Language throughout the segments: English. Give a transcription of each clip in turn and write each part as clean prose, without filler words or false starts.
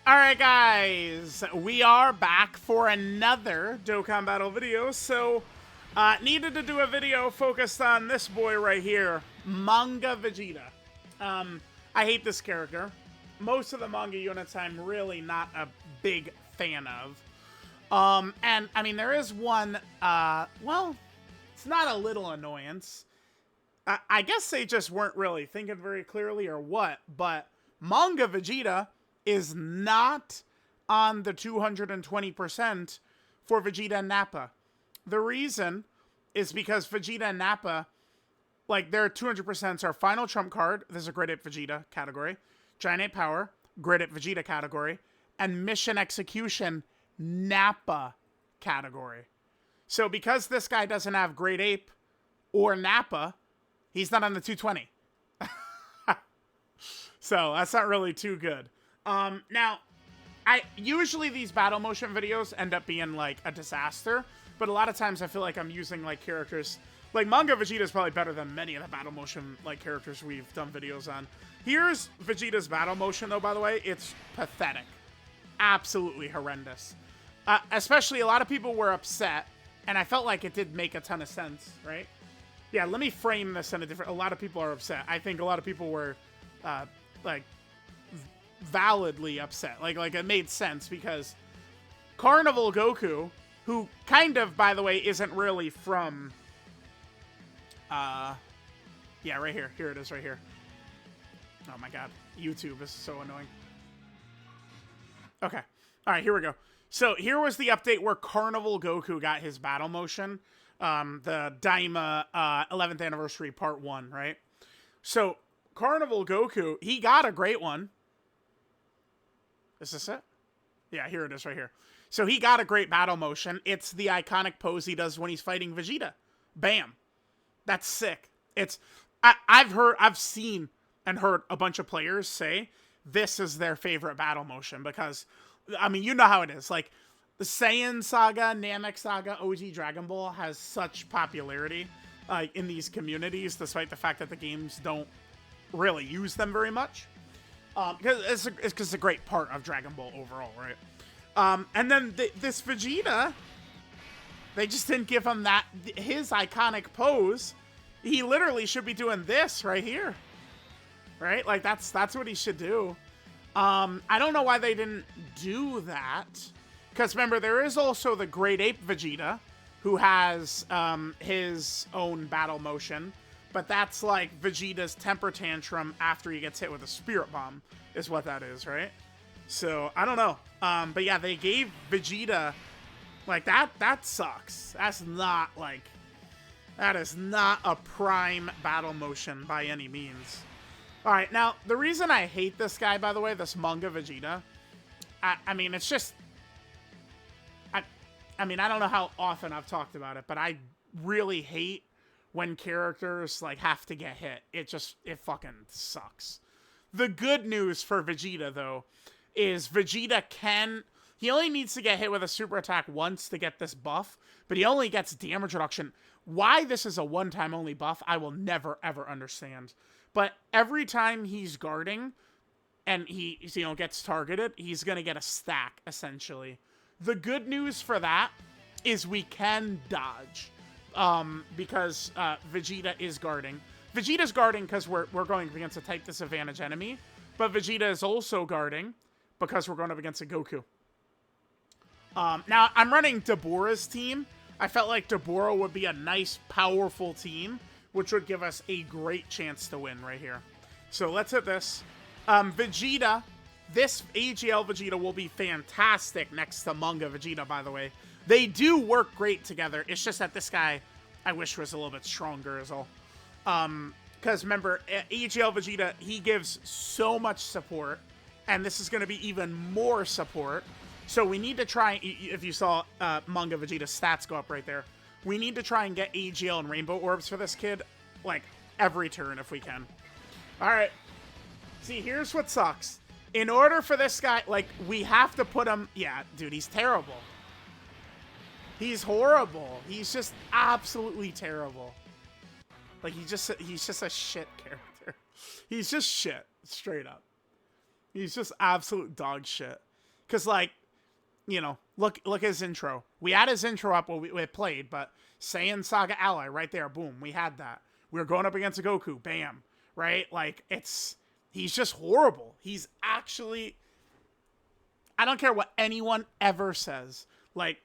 Alright guys, we are back for another Dokkan Battle video, so needed to do a video focused on this boy right here, Manga Vegeta. I hate this character. Most of the manga units I'm really not a big fan of. And I mean there is one, well, it's not a little annoyance. I guess they just weren't really thinking very clearly or what, but Manga Vegeta is not on the 220% for Vegeta and Nappa. The reason is because Vegeta and Nappa, like their 200% are Final Trump Card, there's a Great Ape Vegeta category, Giant Ape Power, Great Ape Vegeta category, and Mission Execution Nappa category. So because this guy doesn't have Great Ape or Nappa, he's not on the 220. So that's not really too good. Now, usually these battle motion videos end up being like a disaster, but a lot of times I feel like I'm using like characters, like Manga Vegeta is probably better than many of the battle motion like characters we've done videos on. Here's Vegeta's battle motion though, by the way, it's pathetic. Absolutely horrendous. Especially a lot of people were upset, and I felt like it did make a ton of sense, right? Yeah, let me frame this in a lot of people are upset. I think a lot of people were, like, validly upset. Like it made sense because Carnival Goku, who kind of, by the way, isn't really from, yeah, right here. Here it is right here. Oh my god. YouTube is so annoying. Okay. All right, here we go. So here was the update where Carnival Goku got his battle motion. The Daima 11th anniversary part 1, right? So Carnival Goku, he got a great one. Is this it? Yeah, here it is right here. So he got a great battle motion. It's the iconic pose he does when he's fighting Vegeta. Bam. That's sick. I've seen and heard a bunch of players say this is their favorite battle motion because, I mean, you know how it is. Like, the Saiyan Saga, Namek Saga, OG Dragon Ball has such popularity in these communities, despite the fact that the games don't really use them very much. Because it's a great part of Dragon Ball overall, right? And then this Vegeta, they just didn't give him his iconic pose. He literally should be doing this right here, right? Like that's what he should do. I don't know why they didn't do that. Because remember, there is also the Great Ape Vegeta, who has his own battle motion. But that's like Vegeta's temper tantrum after he gets hit with a Spirit Bomb, is what that is, right? So, I don't know. But yeah, they gave Vegeta, like, that sucks. That's not, like, that is not a prime battle motion by any means. Alright, now, the reason I hate this guy, by the way, this Manga Vegeta, I mean, it's just, I mean, I don't know how often I've talked about it, but I really hate when characters, like, have to get hit. It fucking sucks. The good news for Vegeta, though, is Vegeta he only needs to get hit with a super attack once to get this buff, but he only gets damage reduction. Why this is a one-time only buff, I will never, ever understand. But every time he's guarding and he, gets targeted, he's gonna get a stack, essentially. The good news for that is we can dodge. Because Vegeta is guarding. Vegeta's guarding because we're going up against a type disadvantage enemy, but Vegeta is also guarding because we're going up against a Goku. Now, I'm running Dborah's team. I felt like Dborah would be a nice, powerful team, which would give us a great chance to win right here. So let's hit this. Vegeta, this AGL Vegeta will be fantastic next to Manga Vegeta, by the way. They do work great together. It's just that this guy, I wish, was a little bit stronger is all. Because remember, AGL Vegeta, he gives so much support. And this is going to be even more support. So we need to try, if you saw Manga Vegeta's stats go up right there, we need to try and get AGL and Rainbow Orbs for this kid, like, every turn if we can. Alright. See, here's what sucks. In order for this guy, like, we have to put him, yeah, dude, he's terrible. He's horrible. He's just absolutely terrible. Like, he's just a shit character. He's just shit, straight up. He's just absolute dog shit. Because, like, you know, look at his intro. We had his intro up when we played, but Saiyan Saga Ally right there, boom, we had that. We were going up against a Goku, bam, right? Like, he's just horrible. He's actually, I don't care what anyone ever says. Like,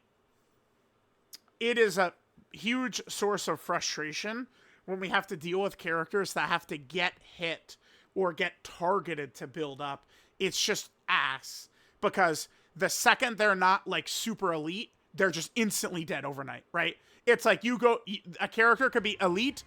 it is a huge source of frustration when we have to deal with characters that have to get hit or get targeted to build up. It's just ass. Because the second they're not, like, super elite, they're just instantly dead overnight, right? It's like a character could be elite,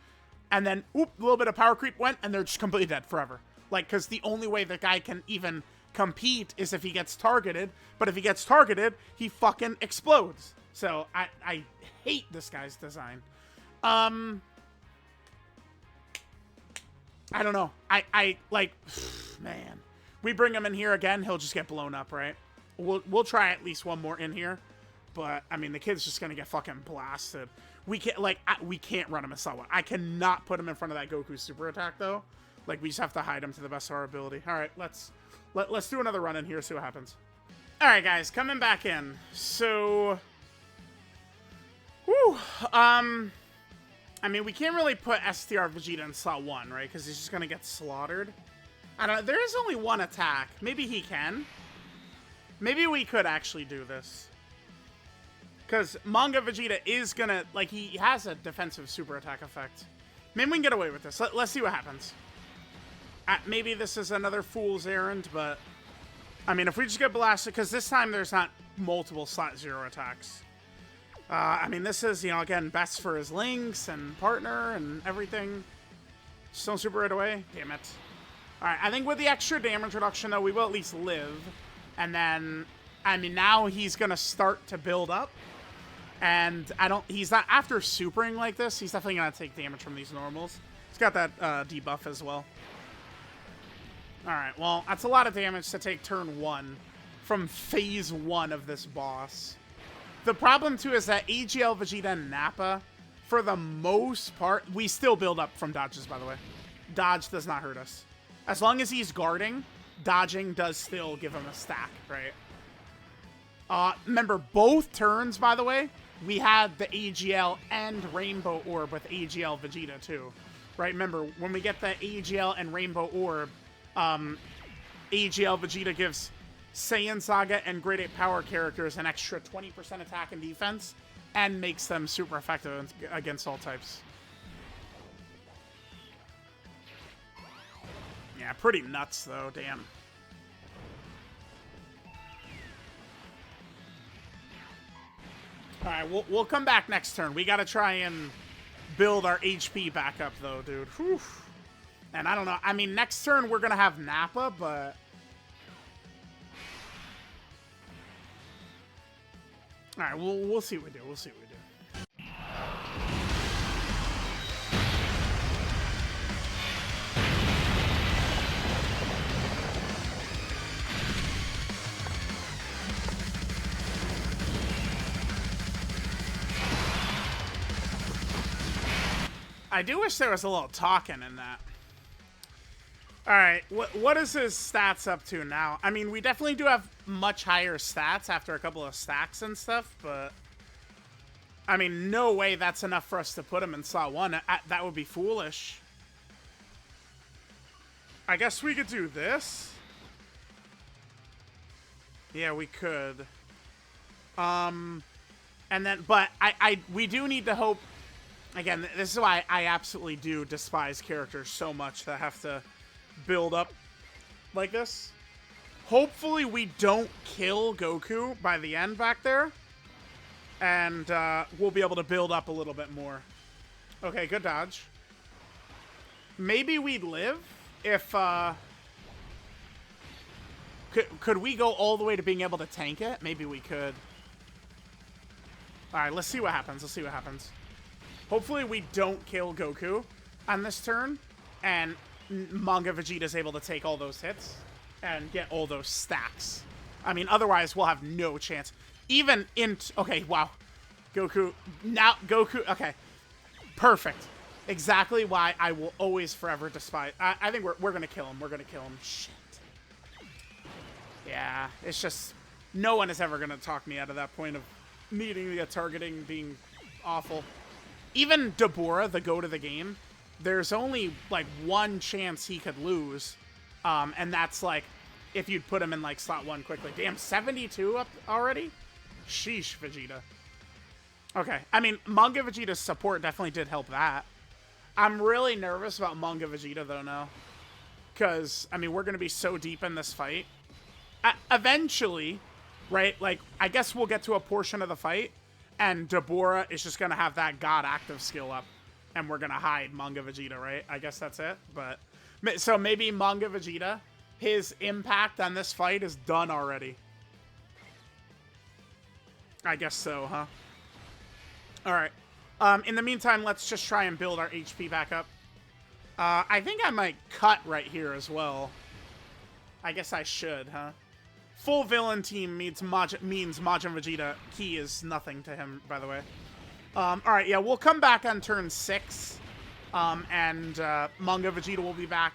and then, oop, a little bit of power creep went, and they're just completely dead forever. Like, because the only way the guy can even compete is if he gets targeted, but if he gets targeted, he fucking explodes. So, I hate this guy's design. I don't know. I like, man. We bring him in here again, he'll just get blown up, right? We'll try at least one more in here. But, I mean, the kid's just gonna get fucking blasted. We can't, like, we can't run him as Sawa. I cannot put him in front of that Goku super attack, though. Like, we just have to hide him to the best of our ability. Alright, let's do another run in here, see what happens. Alright, guys, coming back in. So, whew, I mean, we can't really put STR Vegeta in slot 1, right? Because he's just gonna get slaughtered. I don't know, there is only one attack. Maybe he can. Maybe we could actually do this. Because Manga Vegeta is gonna, like, he has a defensive super attack effect. Maybe we can get away with this. Let's see what happens. Maybe this is another fool's errand, but, I mean, if we just get blasted, because this time there's not multiple slot 0 attacks. I mean, this is, you know, again, best for his links and partner and everything. Just don't super right away. Damn it. Alright, I think with the extra damage reduction, though, we will at least live. And then, I mean, now he's gonna start to build up. And he's not, after supering like this, he's definitely gonna take damage from these normals. He's got that debuff as well. Alright, well, that's a lot of damage to take turn 1 from phase 1 of this boss. The problem, too, is that AGL, Vegeta, and Nappa, for the most part, we still build up from dodges, by the way. Dodge does not hurt us. As long as he's guarding, dodging does still give him a stack, right? Remember, both turns, by the way, we had the AGL and Rainbow Orb with AGL Vegeta, too. Right? Remember, when we get the AGL and Rainbow Orb, AGL Vegeta gives Saiyan Saga and Grade 8 Power characters an extra 20% attack and defense, and makes them super effective against all types. Yeah, pretty nuts, though. Damn. Alright, we'll come back next turn. We gotta try and build our HP back up, though, dude. Whew. And I don't know. I mean, next turn we're gonna have Nappa, but... Alright, we'll see what we do. We'll see what we do. I do wish there was a little talking in that. Alright, what is his stats up to now? I mean, we definitely do have much higher stats after a couple of stacks and stuff, but... I mean, no way that's enough for us to put him in slot 1. That would be foolish. I guess we could do this. Yeah, we could. And then, but we do need to hope... Again, this is why I absolutely do despise characters so much that have to build up like this. Hopefully we don't kill Goku by the end back there. And we'll be able to build up a little bit more. Okay, good dodge. Maybe we'd live if... Could we go all the way to being able to tank it? Maybe we could. Alright, let's see what happens. Let's see what happens. Hopefully we don't kill Goku on this turn, and Manga Vegeta is able to take all those hits and get all those stacks. I mean, otherwise we'll have no chance. Even in... Okay, wow. Goku... Now, Goku... Okay. Perfect. Exactly why I will always forever despise... I think we're going to kill him. We're going to kill him. Shit. Yeah, it's just... No one is ever going to talk me out of that point of needing the targeting being awful. Even Dborah, the GOAT of the game, there's only, like, one chance he could lose. And that's, like, if you'd put him in, like, slot 1 quickly. Damn, 72 up already? Sheesh, Vegeta. Okay, I mean, Manga Vegeta's support definitely did help that. I'm really nervous about Manga Vegeta, though, now. Because, I mean, we're going to be so deep in this fight. Eventually, right, like, I guess we'll get to a portion of the fight, and Dborah is just going to have that God active skill up, and we're going to hide Manga Vegeta, right? I guess that's it, but... So maybe Manga Vegeta, his impact on this fight is done already. I guess so, huh? Alright. In the meantime, let's just try and build our HP back up. I think I might cut right here as well. I guess I should, huh? Full villain team means Majin Vegeta. Key is nothing to him, by the way. Alright, yeah, we'll come back on turn 6. And Manga Vegeta will be back.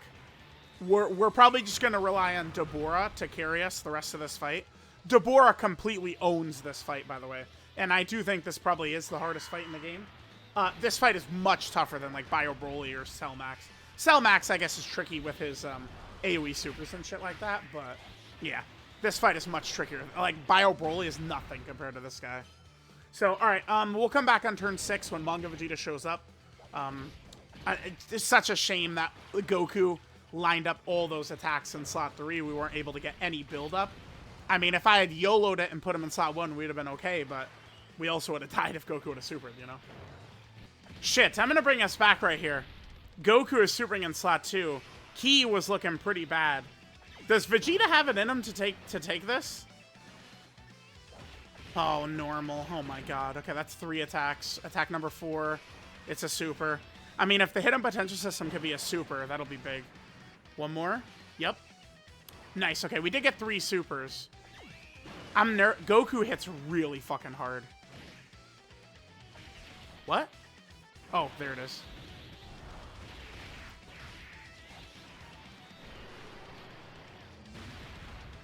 We're probably just going to rely on Dborah to carry us the rest of this fight. Dborah completely owns this fight, by the way. And I do think this probably is the hardest fight in the game. This fight is much tougher than, like, Bio Broly or Cell Max. Cell Max, I guess, is tricky with his AoE supers and shit like that. But, yeah. This fight is much trickier. Like, Bio Broly is nothing compared to this guy. So, alright. We'll come back on turn 6 when Manga Vegeta shows up. It's such a shame that Goku lined up all those attacks in slot 3. We weren't able to get any build-up. I mean, if I had YOLO'd it and put him in slot 1, we'd have been okay, but we also would have died if Goku would have supered, you know? Shit, I'm going to bring us back right here. Goku is supering in slot 2. Ki was looking pretty bad. Does Vegeta have it in him to take this? Oh, normal. Oh my god. Okay, that's 3 attacks. Attack number 4. It's a super. I mean, if the hidden potential system could be a super, that'll be big. One more? Yep. Nice. Okay, we did get 3 supers. Goku hits really fucking hard. What? Oh, there it is.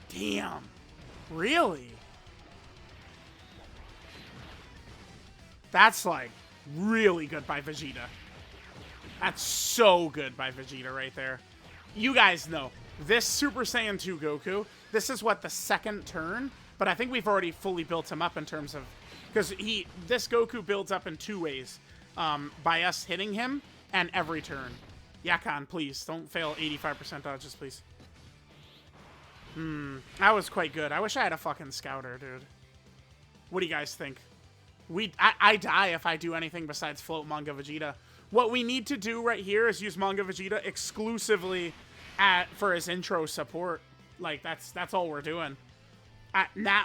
Damn. Really? That's, like, really good by Vegeta. That's so good by Vegeta right there. You guys know, this Super Saiyan 2 Goku, this is what, the second turn? But I think we've already fully built him up in terms of... Because this Goku builds up in 2 ways. By us hitting him and every turn. Yakan, please, don't fail 85% dodges, please. That was quite good. I wish I had a fucking scouter, dude. What do you guys think? I die if I do anything besides float Manga Vegeta. What we need to do right here is use Manga Vegeta exclusively for his intro support. Like, that's all we're doing.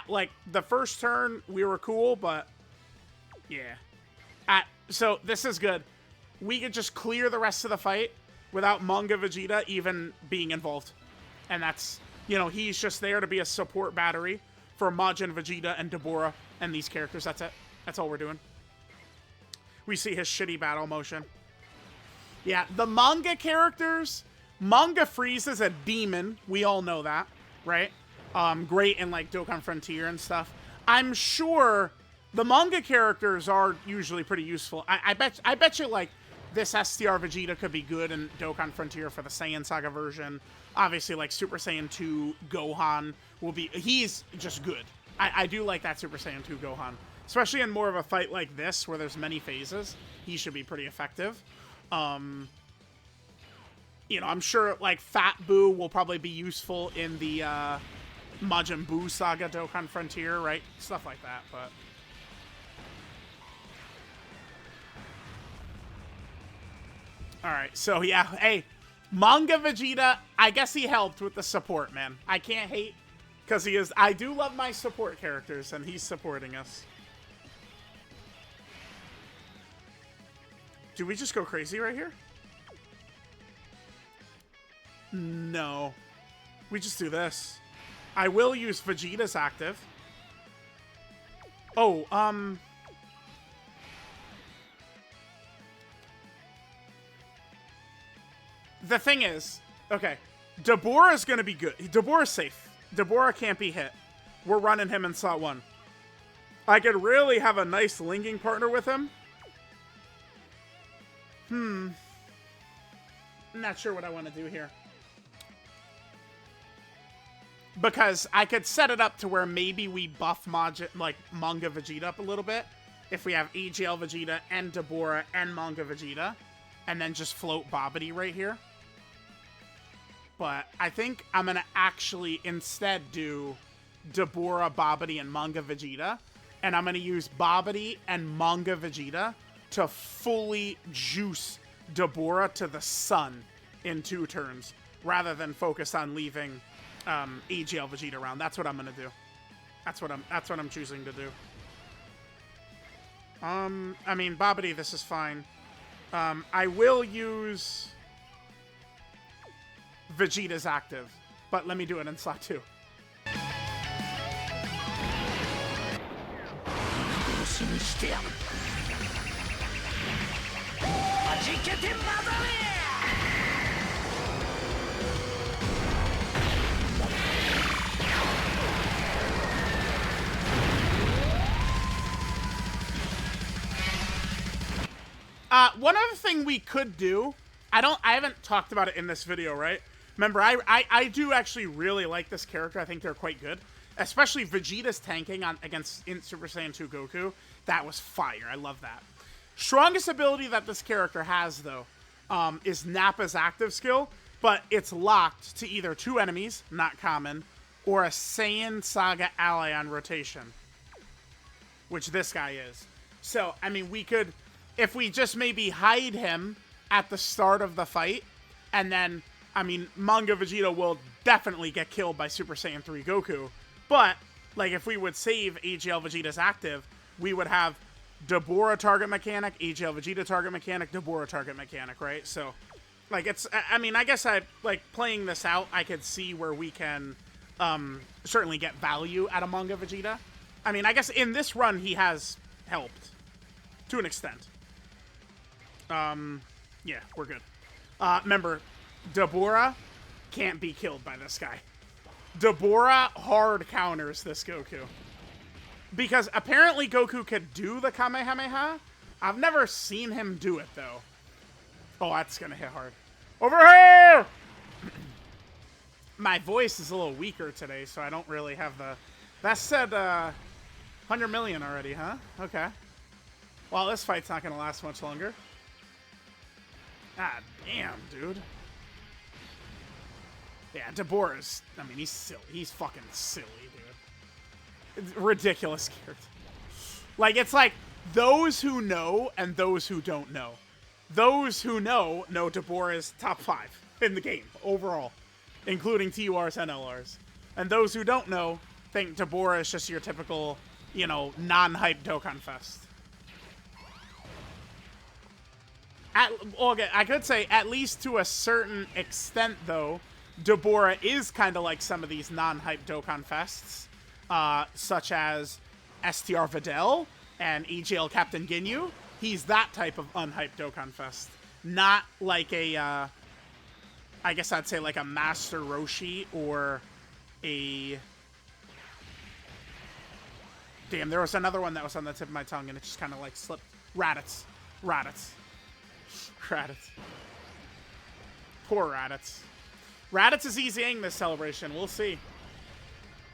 Like, the first turn, we were cool, but... Yeah. So, this is good. We could just clear the rest of the fight without Manga Vegeta even being involved. And that's... You know, he's just there to be a support battery for Majin Vegeta and Dborah and these characters. That's it. That's all we're doing. We see his shitty battle motion. Yeah, the manga characters... Manga Frieza's a demon. We all know that, right? Great in, like, Dokkan Frontier and stuff. I'm sure the manga characters are usually pretty useful. I bet you, like, this STR Vegeta could be good in Dokkan Frontier for the Saiyan Saga version. Obviously, like, Super Saiyan 2 Gohan will be... He's just good. I do like that Super Saiyan 2 Gohan. Especially in more of a fight like this, where there's many phases. He should be pretty effective. You know, I'm sure, like, Fat Boo will probably be useful in the Majin Buu Saga Dokkan Frontier, right? Stuff like that, but... Alright, so yeah, hey, Manga Vegeta, I guess he helped with the support, man. I can't hate, because he is... I do love my support characters, and he's supporting us. Do we just go crazy right here? No. We just do this. I will use Vegeta's active. Oh, the thing is, okay, Dborah is going to be good. Dborah's safe. Dborah can't be hit. we're running him in slot 1. I could really have a nice linking partner with him. I'm not sure what I want to do here. Because I could set it up to where maybe we buff Manga Vegeta up a little bit. If we have AGL Vegeta and Dborah and Manga Vegeta. And then just float Babidi right here. But I think I'm going to actually instead do Dborah, Babidi, and Manga Vegeta. And I'm going to use Babidi and Manga Vegeta to fully juice Dborah to the sun in 2 turns. Rather than focus on leaving... AGL Vegeta around. That's what I'm gonna do. That's what I'm choosing to do. I mean, Babidi, this is fine. I will use Vegeta's active, but let me do it in slot 2. One other thing we could do, I haven't talked about it in this video, right? Remember, I do actually really like this character. I think they're quite good. Especially Vegeta's tanking against Super Saiyan 2 Goku. That was fire. I love that. Strongest ability that this character has, though, is Nappa's active skill. But it's locked to either 2 enemies, not common, or a Saiyan Saga ally on rotation. Which this guy is. So, I mean, we could... If we just maybe hide him at the start of the fight, and then, I mean, Manga Vegeta will definitely get killed by Super Saiyan 3 Goku. But, like, if we would save AGL Vegeta's active, we would have Dborah target mechanic, AGL Vegeta target mechanic, Dborah target mechanic, right? So, like, it's, I mean, I guess playing this out, I could see where we can certainly get value out of Manga Vegeta. I mean, I guess in this run, he has helped to an extent. Yeah, we're good. Remember, Dborah can't be killed by this guy. Dborah hard counters this Goku. Because apparently Goku could do the Kamehameha. I've never seen him do it, though. Oh, that's gonna hit hard. Over here! My voice is a little weaker today, so I don't really have the... That said, 100 million already, huh? Okay. Well, this fight's not gonna last much longer. God damn, dude. Yeah, Dborah's... I mean, he's silly. He's fucking silly, dude. It's ridiculous character. Like, it's like, those who know and those who don't know. Those who know Dborah is top 5 in the game, overall. Including TURs and LRs. And those who don't know think Dborah is just your typical, you know, non-hype Dokkan Fest. Okay, I could say, at least to a certain extent, though, Dborah is kind of like some of these non-hype Dokkan Fests, such as STR Videl and AGL Captain Ginyu. He's that type of unhyped Dokkan Fest. Not like a, I guess I'd say like a Master Roshi or a... Damn, there was another one that was on the tip of my tongue and it just kind of like slipped. Raditz. Poor Raditz. Raditz is easying this celebration. We'll see.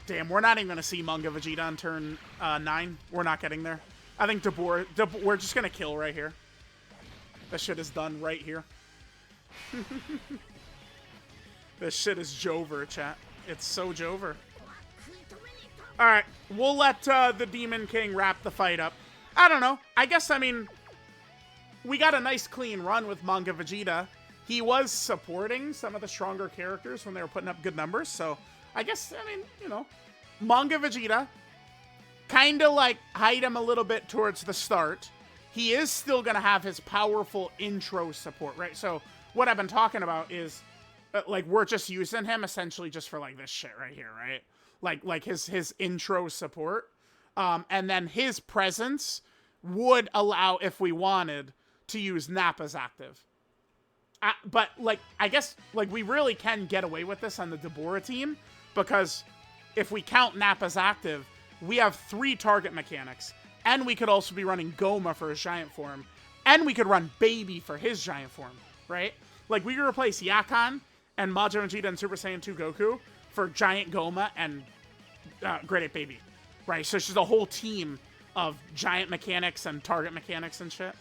Damn, we're not even going to see Manga Vegeta on turn 9. We're not getting there. I think Dborah, we're just going to kill right here. This shit is done right here. This shit is Jover, chat. It's so Jover. Alright, we'll let the Demon King wrap the fight up. I don't know. I guess, I mean... We got a nice clean run with Manga Vegeta. He was supporting some of the stronger characters when they were putting up good numbers, so I guess, I mean, you know, Manga Vegeta, kind of like hide him a little bit towards the start. He is still going to have his powerful intro support, right? So what I've been talking about is, like, we're just using him essentially just for, like, this shit right here, right? Like his intro support. And then his presence would allow, if we wanted, to use Nappa's active. But, like, I guess, like, we really can get away with this on the Dborah team, because if we count Nappa's active, we have 3 target mechanics. And we could also be running Goma for his giant form. And we could run Baby for his giant form, right? Like, we could replace Yakan and Majin Vegeta and Super Saiyan 2 Goku for Giant Goma and Great Ape Baby, right? So it's just a whole team of giant mechanics and target mechanics and shit.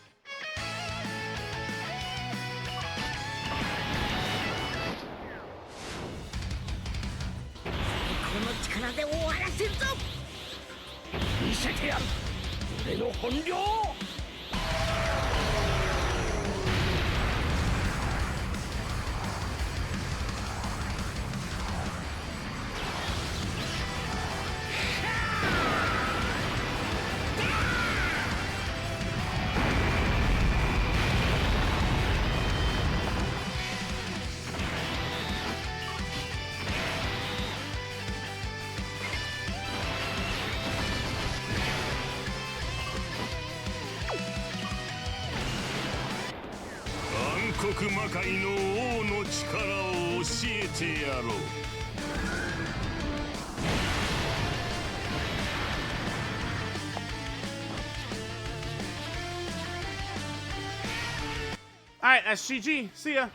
Alright, SGG. See ya.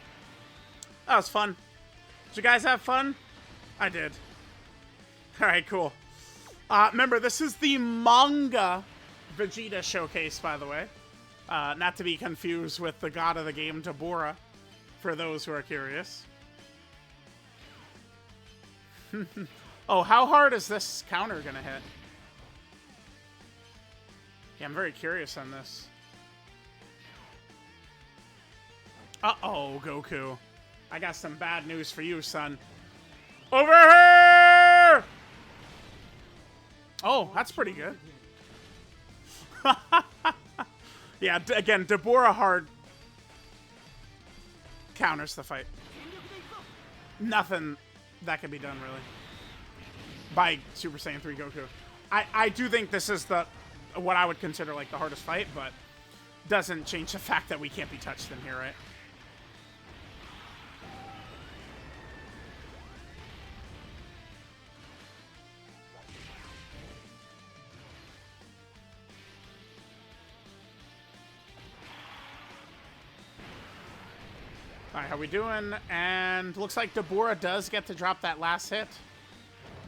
That was fun. Did you guys have fun? I did. Alright, cool. Remember, this is the manga Vegeta showcase, by the way. Not to be confused with the god of the game, Dborah, for those who are curious. Oh, how hard is this counter gonna hit? Yeah, I'm very curious on this. Uh-oh, Goku. I got some bad news for you, son. Over here! Oh, that's pretty good. Yeah, again, Dborah hard counters the fight. Nothing that can be done, really, by Super Saiyan 3 Goku. I do think this is what I would consider, like, the hardest fight, but doesn't change the fact that we can't be touched in here, right? Alright, how we doing? And looks like Dborah does get to drop that last hit.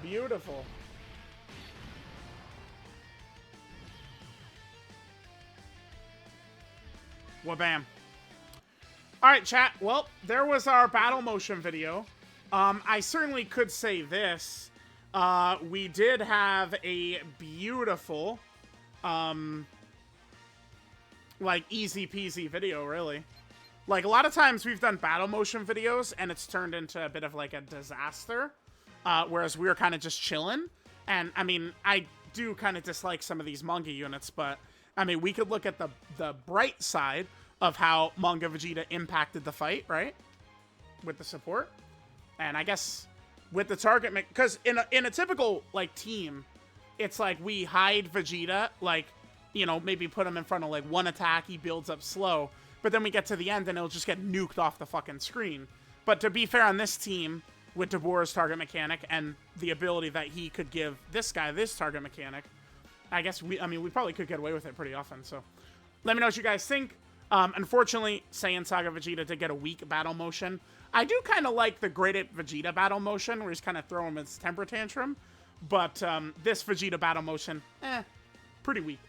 Beautiful. Wabam. Alright, chat. Well, there was our battle motion video. I certainly could say this. We did have a beautiful, like, easy peasy video, really. Like, a lot of times we've done battle motion videos, and it's turned into a bit of, like, a disaster. Whereas we were kind of just chilling. And, I mean, I do kind of dislike some of these manga units, but, I mean, we could look at the bright side of how Manga Vegeta impacted the fight, right? With the support. And I guess with the target... Because in a typical, like, team, it's like we hide Vegeta, like, you know, maybe put him in front of, like, one attack, he builds up slow. But then we get to the end and it'll just get nuked off the fucking screen. But to be fair on this team, with Dborah's target mechanic and the ability that he could give this guy this target mechanic, I guess we probably could get away with it pretty often. So let me know what you guys think. Unfortunately, Saiyan Saga Vegeta did get a weak battle motion. I do kind of like the Great Ape Vegeta battle motion, where he's kind of throwing his temper tantrum. But this Vegeta battle motion, pretty weak.